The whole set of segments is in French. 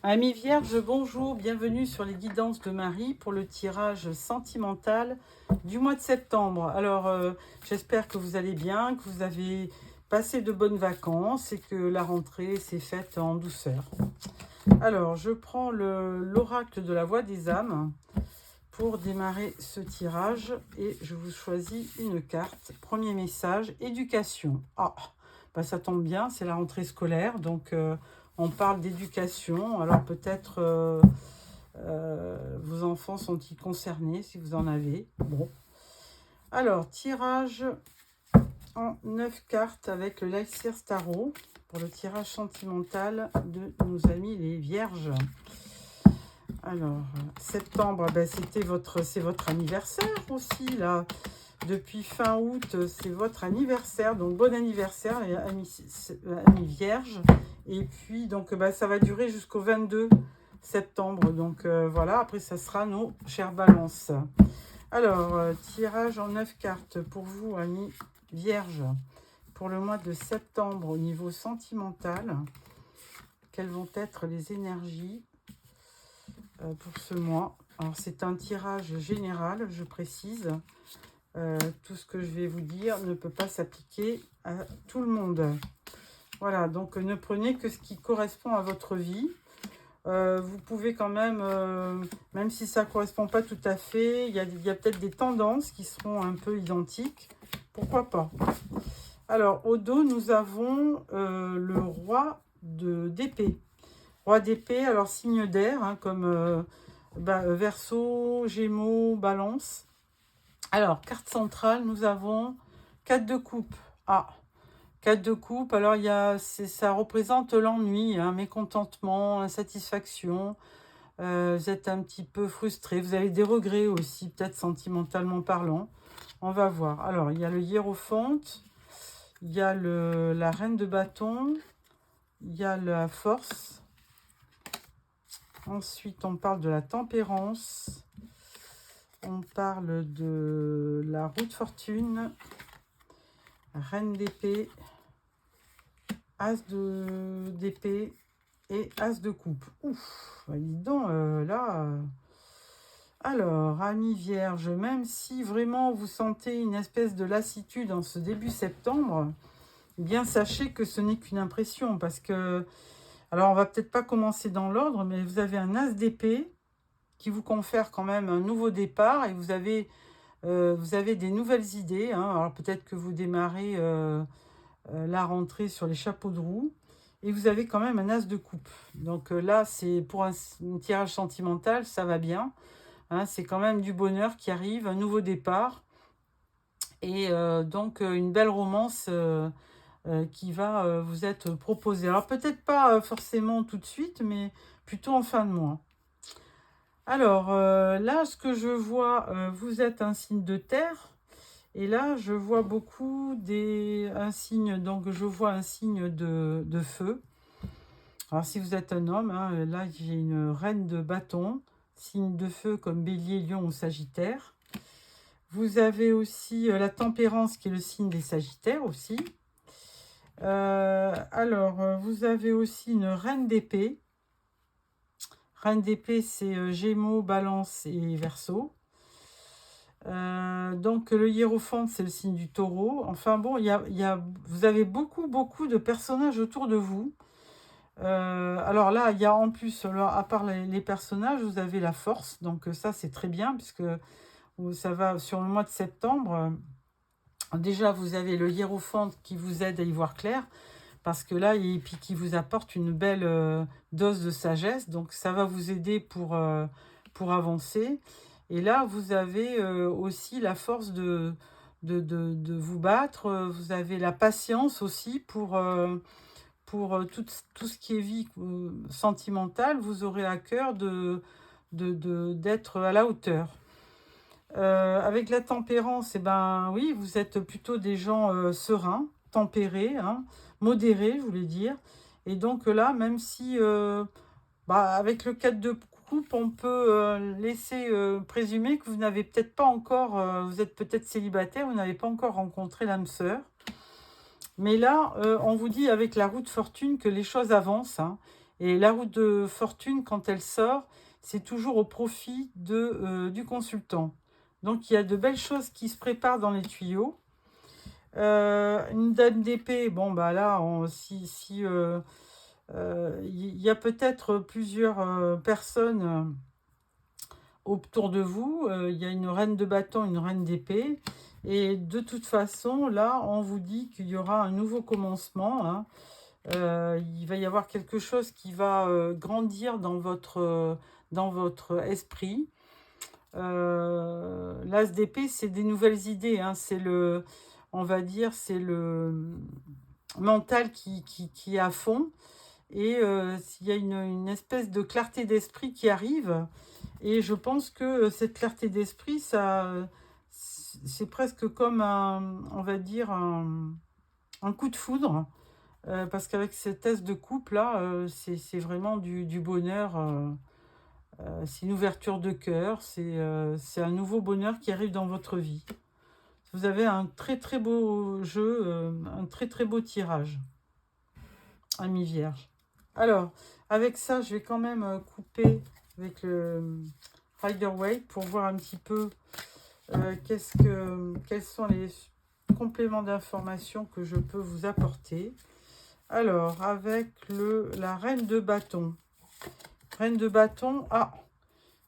Amis Vierge, bonjour, bienvenue sur les guidances de Marie pour le tirage sentimental du mois de septembre. Alors, j'espère que vous allez bien, que vous avez passé de bonnes vacances et que la rentrée s'est faite en douceur. Alors, je prends l'oracle de la voix des âmes pour démarrer ce tirage et je vous choisis une carte. Premier message, éducation. Ah, bah ça tombe bien, c'est la rentrée scolaire, donc on parle d'éducation. Alors peut-être vos enfants sont-ils concernés si vous en avez. Bon. Alors, tirage en 9 cartes avec le Lycée Tarot pour le tirage sentimental de nos amis les Vierges. Alors, septembre, ben c'est votre anniversaire aussi, là. Depuis fin août, c'est votre anniversaire. Donc, bon anniversaire, les amis Vierges. Et puis, donc, ben, ça va durer jusqu'au 22 septembre. Donc, voilà, après, ça sera nos chères balances. Alors, tirage en 9 cartes pour vous, amis Vierges, pour le mois de septembre au niveau sentimental. Quelles vont être les énergies pour ce mois? Alors, c'est un tirage général, je précise. Tout ce que je vais vous dire ne peut pas s'appliquer à tout le monde. Voilà, donc ne prenez que ce qui correspond à votre vie. Vous pouvez quand même, même si ça ne correspond pas tout à fait, il y a peut-être des tendances qui seront un peu identiques. Pourquoi pas? Alors, au dos, nous avons le roi d'épée. Roi d'épée, alors signe d'air, hein, comme Verseau, Gémeaux, Balance. Alors, carte centrale, nous avons 4 de coupe. Ah, 4 de coupe, alors ça représente l'ennui, hein, mécontentement, insatisfaction. Vous êtes un petit peu frustré, vous avez des regrets aussi, peut-être sentimentalement parlant. On va voir. Alors, il y a le hiérophante, il y a la reine de bâton, il y a la force. Ensuite, on parle de la tempérance. On parle de la roue de fortune, reine d'épée, as d'épée et as de coupe. Ouf, bah dis donc, là... Alors, amis vierges, même si vraiment vous sentez une espèce de lassitude en ce début septembre, eh bien sachez que ce n'est qu'une impression, parce que... Alors, on va peut-être pas commencer dans l'ordre, mais vous avez un as d'épée qui vous confère quand même un nouveau départ, et vous avez des nouvelles idées, hein. Alors peut-être que vous démarrez la rentrée sur les chapeaux de roue, et vous avez quand même un as de coupe. Donc là, c'est pour un tirage sentimental, ça va bien, hein. C'est quand même du bonheur qui arrive, un nouveau départ, et donc une belle romance qui va vous être proposée. Alors peut-être pas forcément tout de suite, mais plutôt en fin de mois. Alors, là, ce que je vois, vous êtes un signe de terre. Et là, je vois beaucoup un signe, donc je vois un signe de feu. Alors, si vous êtes un homme, hein, là, j'ai une reine de bâton, signe de feu comme bélier, lion ou sagittaire. Vous avez aussi la tempérance qui est le signe des sagittaires aussi. Alors, vous avez aussi une reine d'épée. Reine d'épée, c'est Gémeaux, Balance et Verseau. Donc le hiérophante, c'est le signe du taureau. Enfin bon, vous avez beaucoup de personnages autour de vous. Alors là, il y a en plus, alors, à part les personnages, vous avez la force. Donc ça, c'est très bien, puisque ça va sur le mois de septembre. Déjà, vous avez le hiérophante qui vous aide à y voir clair, parce que là, et puis qui vous apporte une belle dose de sagesse. Donc ça va vous aider pour avancer. Et là, vous avez aussi la force de vous battre. Vous avez la patience aussi pour tout ce qui est vie sentimentale. Vous aurez à cœur d'être à la hauteur. Avec la tempérance, eh ben, oui, vous êtes plutôt des gens sereins, tempérés, hein, modérés, je voulais dire. Et donc là, même si... avec le 4 de coupe, on peut laisser présumer que vous n'avez peut-être pas encore, vous êtes peut-être célibataire, vous n'avez pas encore rencontré l'âme sœur. Mais là, on vous dit avec la roue de fortune que les choses avancent, hein, Et la roue de fortune, quand elle sort, c'est toujours au profit du consultant. Donc, il y a de belles choses qui se préparent dans les tuyaux. Une dame d'épée, bon, bah là, il y a peut-être plusieurs personnes autour de vous. Il y a une reine de bâton, une reine d'épée. Et de toute façon, là, on vous dit qu'il y aura un nouveau commencement, hein. Il va y avoir quelque chose qui va grandir dans votre esprit. L'as d'épée, c'est des nouvelles idées, hein. On va dire, c'est le mental qui est à fond. Et il y a une espèce de clarté d'esprit qui arrive. Et je pense que cette clarté d'esprit, c'est presque comme on va dire, un coup de foudre. Parce qu'avec cette thèse de couple là, c'est vraiment du bonheur. C'est une ouverture de cœur. C'est un nouveau bonheur qui arrive dans votre vie. Vous avez un très très beau jeu, un très très beau tirage. Ami Vierge. Alors, avec ça, je vais quand même couper avec le Rider-Waite pour voir un petit peu quels sont les compléments d'informations que je peux vous apporter. Alors, avec la reine de bâton. Reine de bâton,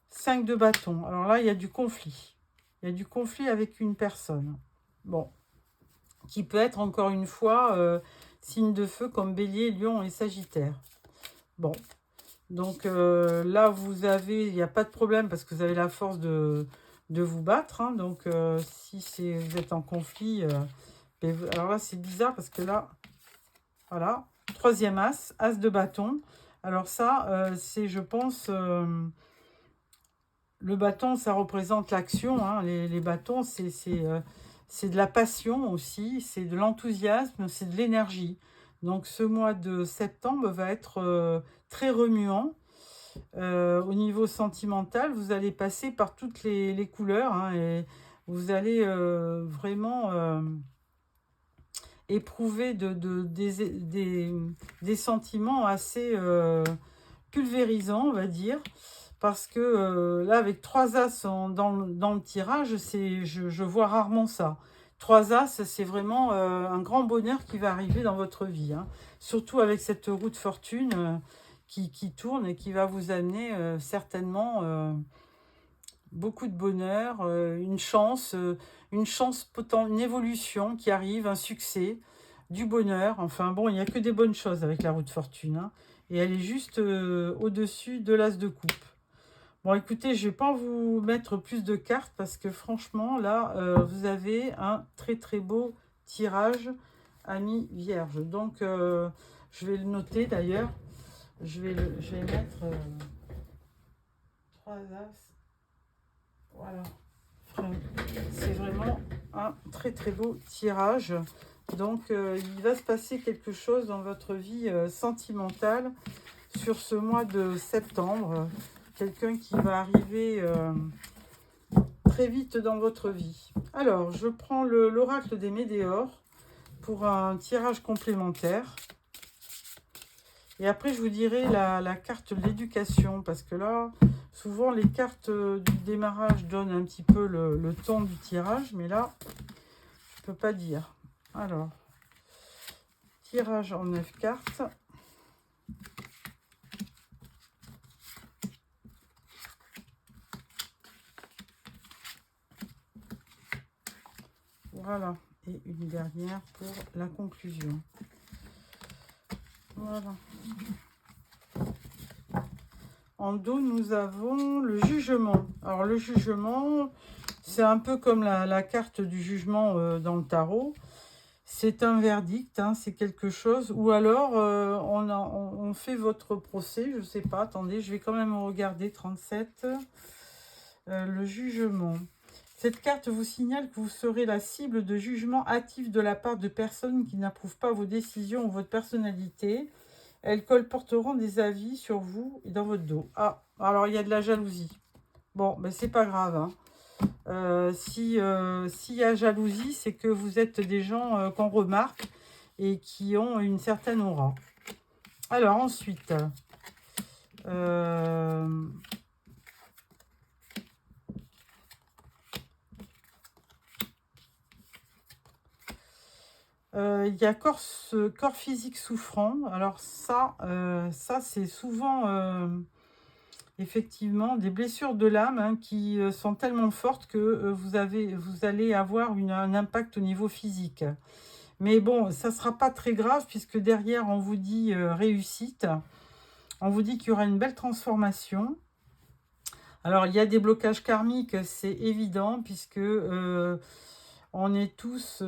5 de bâton. Alors là, il y a du conflit. Il y a du conflit avec une personne. Bon, qui peut être encore une fois signe de feu comme Bélier, Lion et Sagittaire. Bon, donc là, il n'y a pas de problème parce que vous avez la force de vous battre, hein. Donc, si vous êtes en conflit, alors là, c'est bizarre parce que là, voilà, troisième as, as de bâton. Alors ça, c'est, je pense, le bâton, ça représente l'action, hein. Les bâtons, c'est de la passion aussi, c'est de l'enthousiasme, c'est de l'énergie. Donc ce mois de septembre va être très remuant. Au niveau sentimental, vous allez passer par toutes les couleurs, hein, et vous allez vraiment éprouver des sentiments assez pulvérisants, on va dire. Parce que là, avec 3 as dans le tirage, je vois rarement ça. 3 as, c'est vraiment un grand bonheur qui va arriver dans votre vie, hein. Surtout avec cette roue de fortune qui tourne et qui va vous amener certainement beaucoup de bonheur, une chance, une évolution qui arrive, un succès, du bonheur. Enfin bon, il n'y a que des bonnes choses avec la roue de fortune, hein. Et elle est juste au-dessus de l'as de coupe. Bon, écoutez, je ne vais pas vous mettre plus de cartes parce que franchement, là, vous avez un très très beau tirage, ami Vierge. Donc, je vais le noter d'ailleurs. Je vais mettre 3 as. Voilà. C'est vraiment un très très beau tirage. Donc, il va se passer quelque chose dans votre vie sentimentale sur ce mois de septembre. Quelqu'un qui va arriver très vite dans votre vie. Alors, je prends l'oracle des Médéors pour un tirage complémentaire. Et après, je vous dirai la carte de l'éducation. Parce que là, souvent, les cartes du démarrage donnent un petit peu le ton du tirage. Mais là, je ne peux pas dire. Alors, tirage en 9 cartes. Voilà, et une dernière pour la conclusion. Voilà. En dos, nous avons le jugement. Alors, le jugement, c'est un peu comme la carte du jugement dans le tarot. C'est un verdict, hein, c'est quelque chose. Ou alors, on fait votre procès, je ne sais pas. Attendez, je vais quand même regarder 37. Le jugement. Cette carte vous signale que vous serez la cible de jugements hâtifs de la part de personnes qui n'approuvent pas vos décisions ou votre personnalité. Elles colporteront des avis sur vous et dans votre dos. Ah, alors il y a de la jalousie. Bon, ben c'est pas grave, hein. S'il y a jalousie, c'est que vous êtes des gens qu'on remarque et qui ont une certaine aura. Alors ensuite, Il y a corps physique souffrant. Alors ça c'est souvent effectivement des blessures de l'âme, hein, qui sont tellement fortes que vous allez avoir un impact au niveau physique. Mais bon, ça ne sera pas très grave puisque derrière on vous dit réussite. On vous dit qu'il y aura une belle transformation. Alors il y a des blocages karmiques, c'est évident, puisque on est tous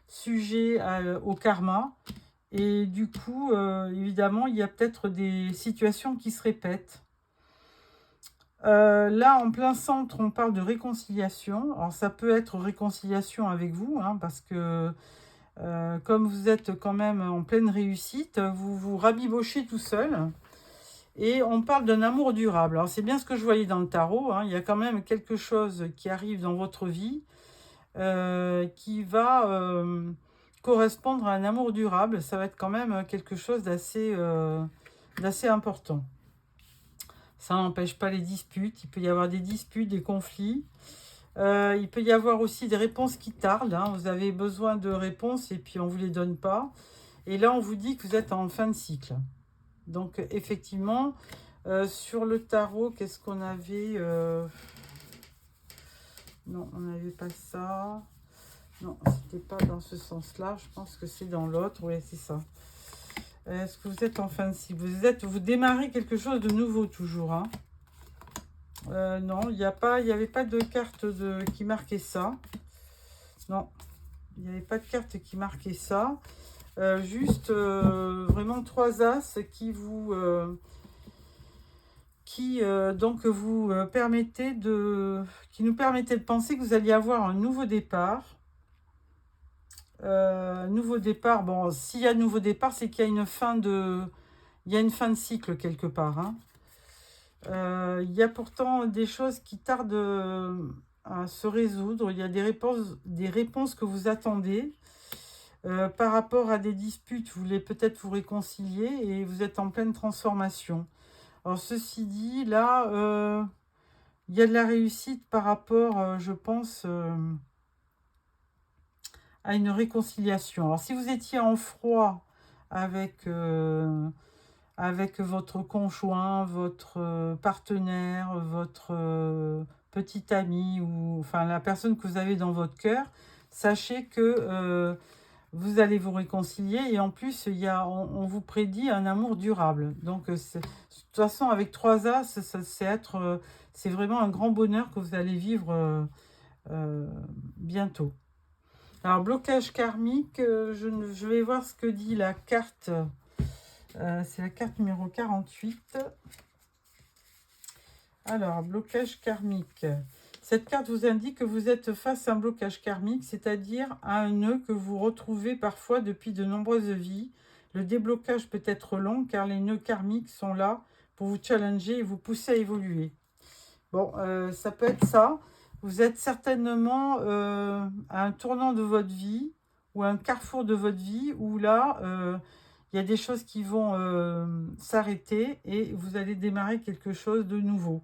sujets au karma. Et du coup, évidemment, il y a peut-être des situations qui se répètent. Là, en plein centre, on parle de réconciliation. Alors, ça peut être réconciliation avec vous, hein, parce que comme vous êtes quand même en pleine réussite, vous vous rabibochez tout seul. Et on parle d'un amour durable. Alors, c'est bien ce que je voyais dans le tarot, hein. Il y a quand même quelque chose qui arrive dans votre vie qui va correspondre à un amour durable. Ça va être quand même quelque chose d'assez important. Ça n'empêche pas les disputes. Il peut y avoir des disputes, des conflits. Il peut y avoir aussi des réponses qui tardent, hein. Vous avez besoin de réponses et puis on ne vous les donne pas. Et là, on vous dit que vous êtes en fin de cycle. Donc, effectivement, sur le tarot, qu'est-ce qu'on avait Non, on n'avait pas ça. Non, c'était pas dans ce sens-là. Je pense que c'est dans l'autre. Oui, c'est ça. Est-ce que vous êtes en fin de cycle? Vous démarrez quelque chose de nouveau toujours, hein. Non, il n'y avait pas de carte qui marquait ça. Non, il n'y avait pas de carte qui marquait ça. Juste vraiment 3 as qui vous donc vous permettez qui nous permettaient de penser que vous alliez avoir un nouveau départ. Nouveau départ, bon, s'il y a nouveau départ, c'est qu'il y a une fin de cycle quelque part, hein. Il y a pourtant des choses qui tardent à se résoudre. Il y a des réponses que vous attendez. Par rapport à des disputes, vous voulez peut-être vous réconcilier et vous êtes en pleine transformation. Alors, ceci dit, là, il y a de la réussite par rapport, je pense, à une réconciliation. Alors, si vous étiez en froid avec votre conjoint, votre partenaire, votre petit ami, ou enfin la personne que vous avez dans votre cœur, sachez que vous allez vous réconcilier et en plus, on vous prédit un amour durable. Donc, de toute façon, avec 3 as, c'est vraiment un grand bonheur que vous allez vivre bientôt. Alors, blocage karmique, je vais voir ce que dit la carte. C'est la carte numéro 48. Alors, blocage karmique. Cette carte vous indique que vous êtes face à un blocage karmique, c'est-à-dire à un nœud que vous retrouvez parfois depuis de nombreuses vies. Le déblocage peut être long car les nœuds karmiques sont là pour vous challenger et vous pousser à évoluer. Bon, ça peut être ça. Vous êtes certainement à un tournant de votre vie ou à un carrefour de votre vie où là, il y a des choses qui vont s'arrêter et vous allez démarrer quelque chose de nouveau.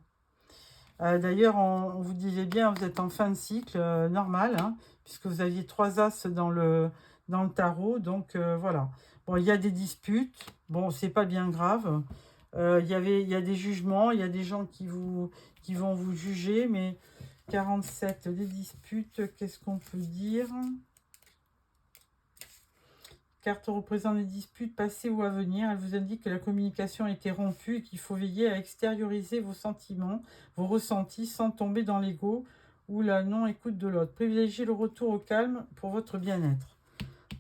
D'ailleurs, on vous disait bien, vous êtes en fin de cycle normal, hein, puisque vous aviez 3 as dans le tarot. Donc, voilà. Bon, il y a des disputes. Bon, c'est pas bien grave. Il y a des jugements. Il y a des gens qui vont vous juger. Mais 47, des disputes, qu'est-ce qu'on peut dire? Carte représente des disputes passées ou à venir. Elle vous indique que la communication a été rompue et qu'il faut veiller à extérioriser vos sentiments, vos ressentis, sans tomber dans l'ego ou la non-écoute de l'autre. Privilégiez le retour au calme pour votre bien-être.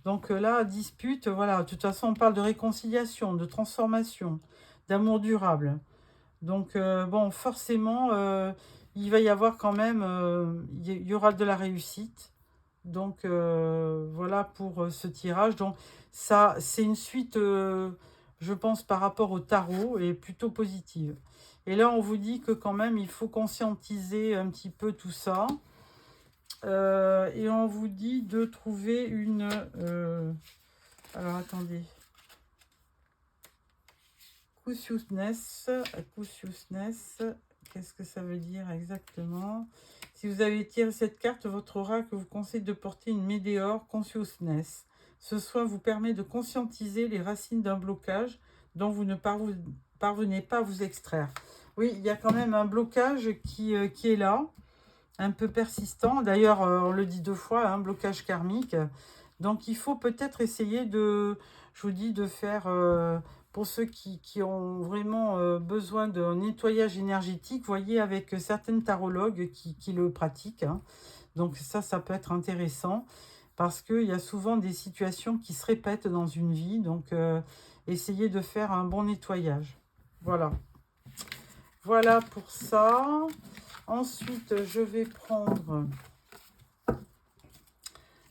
Donc là, dispute, voilà. De toute façon, on parle de réconciliation, de transformation, d'amour durable. Donc, bon, forcément, il va y avoir quand même, il y aura de la réussite. Donc, voilà pour ce tirage. Donc, ça, c'est une suite, je pense, par rapport au tarot, et plutôt positive. Et là, on vous dit que quand même, il faut conscientiser un petit peu tout ça. Et on vous dit de trouver alors, attendez. Consciousness, qu'est-ce que ça veut dire exactement? Si vous avez tiré cette carte, votre oracle vous conseille de porter une météore Consciousness. Ce soin vous permet de conscientiser les racines d'un blocage dont vous ne parvenez pas à vous extraire. Oui, il y a quand même un blocage qui est là, un peu persistant. D'ailleurs, on le dit 2 fois, un blocage karmique. Donc, il faut peut-être essayer de, je vous dis, de faire, pour ceux qui ont vraiment besoin d'un nettoyage énergétique, voyez, avec certaines tarologues qui le pratiquent. Hein. Donc, ça peut être intéressant parce qu'il y a souvent des situations qui se répètent dans une vie. Donc, essayez de faire un bon nettoyage. Voilà. Voilà pour ça. Ensuite, je vais prendre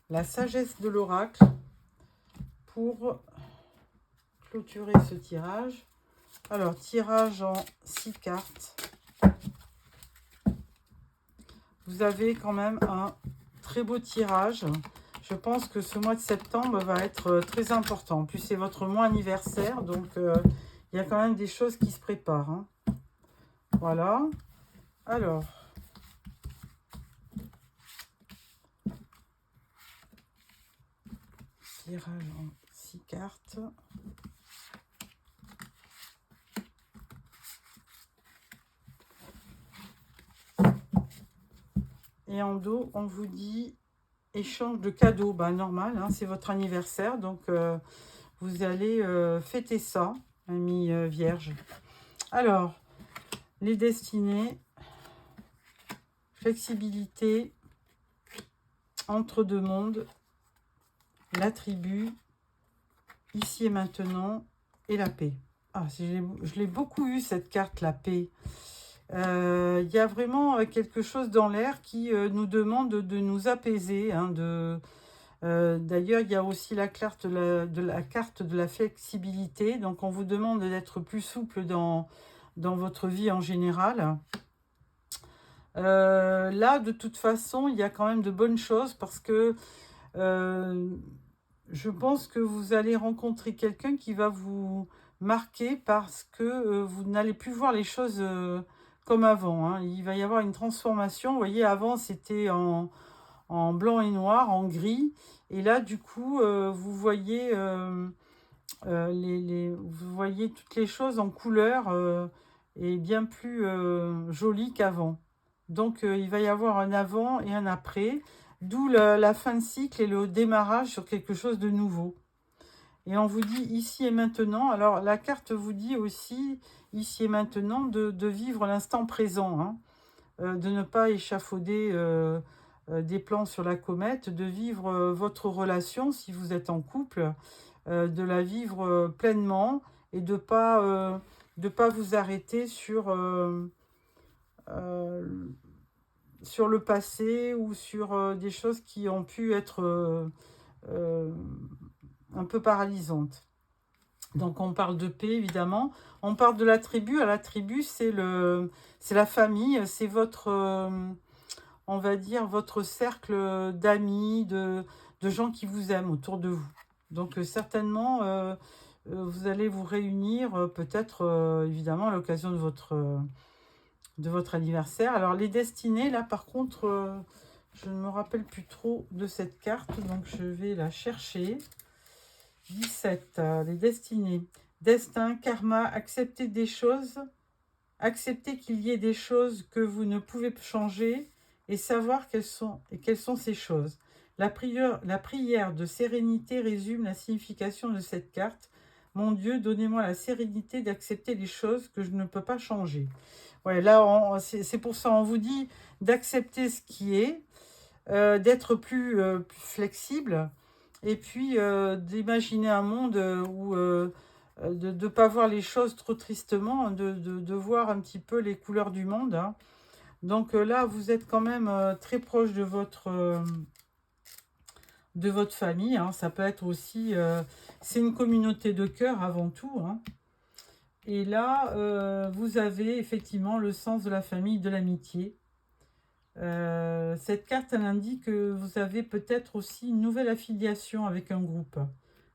la sagesse de l'oracle pour clôturer ce tirage. Alors, tirage en 6 cartes. Vous avez quand même un très beau tirage. Je pense que ce mois de septembre va être très important. En plus, c'est votre mois anniversaire, donc il y a quand même des choses qui se préparent. Hein. Voilà. Alors, tirage en 6 cartes. Et en dos, on vous dit échange de cadeaux. Ben, normal, hein, c'est votre anniversaire, donc vous allez fêter ça, ami vierge. Alors, les destinées, flexibilité, entre deux mondes, la tribu, ici et maintenant, et la paix. Ah, je l'ai beaucoup eu cette carte, la paix. Il y a vraiment quelque chose dans l'air qui nous demande de nous apaiser. Hein, d'ailleurs, il y a aussi la carte de la flexibilité. Donc, on vous demande d'être plus souple dans votre vie en général. Là, de toute façon, il y a quand même de bonnes choses parce que je pense que vous allez rencontrer quelqu'un qui va vous marquer parce que vous n'allez plus voir les choses comme avant. Hein. Il va y avoir une transformation. Vous voyez, avant, c'était en blanc et noir, en gris. Et là, du coup, vous voyez vous voyez toutes les choses en couleur et bien plus jolies qu'avant. Donc, il va y avoir un avant et un après, d'où la fin de cycle et le démarrage sur quelque chose de nouveau. Et on vous dit ici et maintenant. Alors, la carte vous dit aussi, ici et maintenant, de vivre l'instant présent, hein, de ne pas échafauder des plans sur la comète, de vivre votre relation, si vous êtes en couple, de la vivre pleinement et de pas vous arrêter sur le passé ou sur des choses qui ont pu être un peu paralysantes. Donc on parle de paix évidemment, on parle de la tribu. La tribu c'est la famille, c'est votre on va dire votre cercle d'amis, de gens qui vous aiment autour de vous. Donc certainement vous allez vous réunir peut-être évidemment à l'occasion de votre anniversaire. Alors les destinées là par contre je ne me rappelle plus trop de cette carte, donc je vais la chercher. 17, les destinées. Destin, karma, accepter des choses, accepter qu'il y ait des choses que vous ne pouvez changer et savoir quelles sont ces choses. La prière de sérénité résume la signification de cette carte. Mon Dieu, donnez-moi la sérénité d'accepter les choses que je ne peux pas changer. Ouais, là, c'est pour ça, on vous dit d'accepter ce qui est, d'être plus flexible, et puis d'imaginer un monde où de ne pas voir les choses trop tristement, de voir un petit peu les couleurs du monde. Hein. Donc là, vous êtes quand même très proche de votre famille. Hein. Ça peut être aussi... c'est une communauté de cœur avant tout. Hein. Et là, vous avez effectivement le sens de la famille, de l'amitié. Cette carte, elle indique que vous avez peut-être aussi une nouvelle affiliation avec un groupe,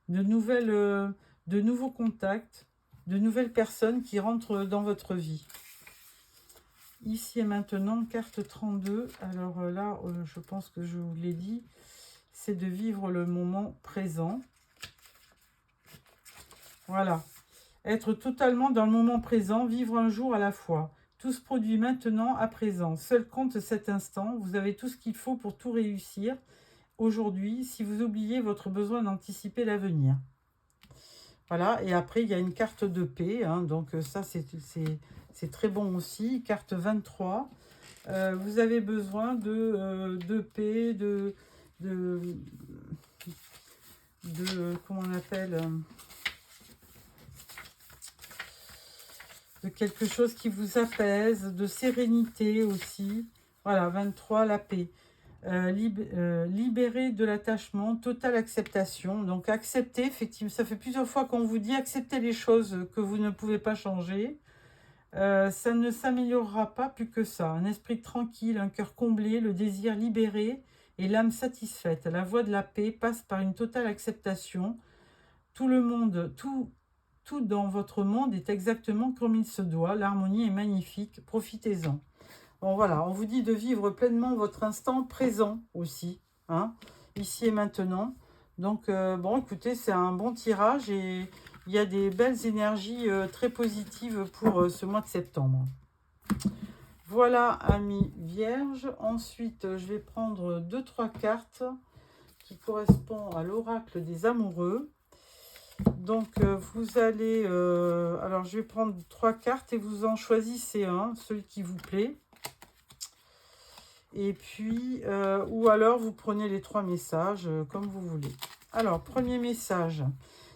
de nouveaux contacts, de nouvelles personnes qui rentrent dans votre vie. Ici et maintenant, carte 32. Alors là, je pense que je vous l'ai dit, c'est de vivre le moment présent. Voilà. Être totalement dans le moment présent, vivre un jour à la fois. Tout se produit maintenant, à présent. Seul compte cet instant. Vous avez tout ce qu'il faut pour tout réussir. Aujourd'hui, si vous oubliez votre besoin d'anticiper l'avenir. Voilà, et après, il y a une carte de paix. Hein, donc ça, c'est très bon aussi. Carte 23. Vous avez besoin de paix, comment on appelle, de quelque chose qui vous apaise, de sérénité aussi. Voilà, 23, la paix. Libérer de l'attachement, totale acceptation. Donc accepter, effectivement, ça fait plusieurs fois qu'on vous dit accepter les choses que vous ne pouvez pas changer. Ça ne s'améliorera pas plus que ça. Un esprit tranquille, un cœur comblé, le désir libéré et l'âme satisfaite. La voie de la paix passe par une totale acceptation. Tout le monde, tout dans votre monde est exactement comme il se doit. L'harmonie est magnifique. Profitez-en. Bon, voilà, on vous dit de vivre pleinement votre instant présent aussi, hein, ici et maintenant. Donc, bon, écoutez, c'est un bon tirage et il y a des belles énergies très positives pour ce mois de septembre. Voilà, amis vierges. Ensuite, je vais prendre 2-3 cartes qui correspondent à l'oracle des amoureux. Donc, vous allez... alors, je vais prendre 3 cartes et vous en choisissez un, celui qui vous plaît. Et puis, ou alors vous prenez les 3 messages comme vous voulez. Alors, premier message.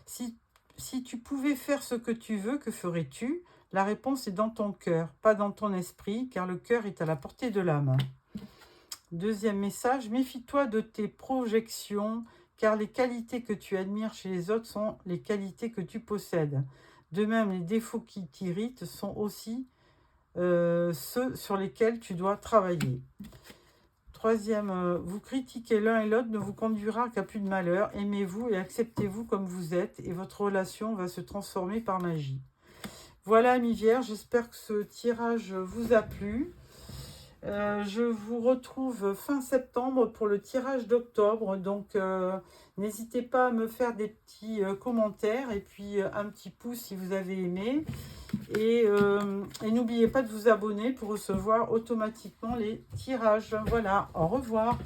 Si tu pouvais faire ce que tu veux, que ferais-tu? La réponse est dans ton cœur, pas dans ton esprit, car le cœur est à la portée de l'âme. Deuxième message. Méfie-toi de tes projections, car les qualités que tu admires chez les autres sont les qualités que tu possèdes. De même, les défauts qui t'irritent sont aussi ceux sur lesquels tu dois travailler. Troisième, vous critiquer l'un et l'autre ne vous conduira qu'à plus de malheur. Aimez-vous et acceptez-vous comme vous êtes et votre relation va se transformer par magie. Voilà, amis vierges, j'espère que ce tirage vous a plu. Je vous retrouve fin septembre pour le tirage d'octobre. Donc, n'hésitez pas à me faire des petits commentaires et puis un petit pouce si vous avez aimé. Et n'oubliez pas de vous abonner pour recevoir automatiquement les tirages. Voilà, au revoir.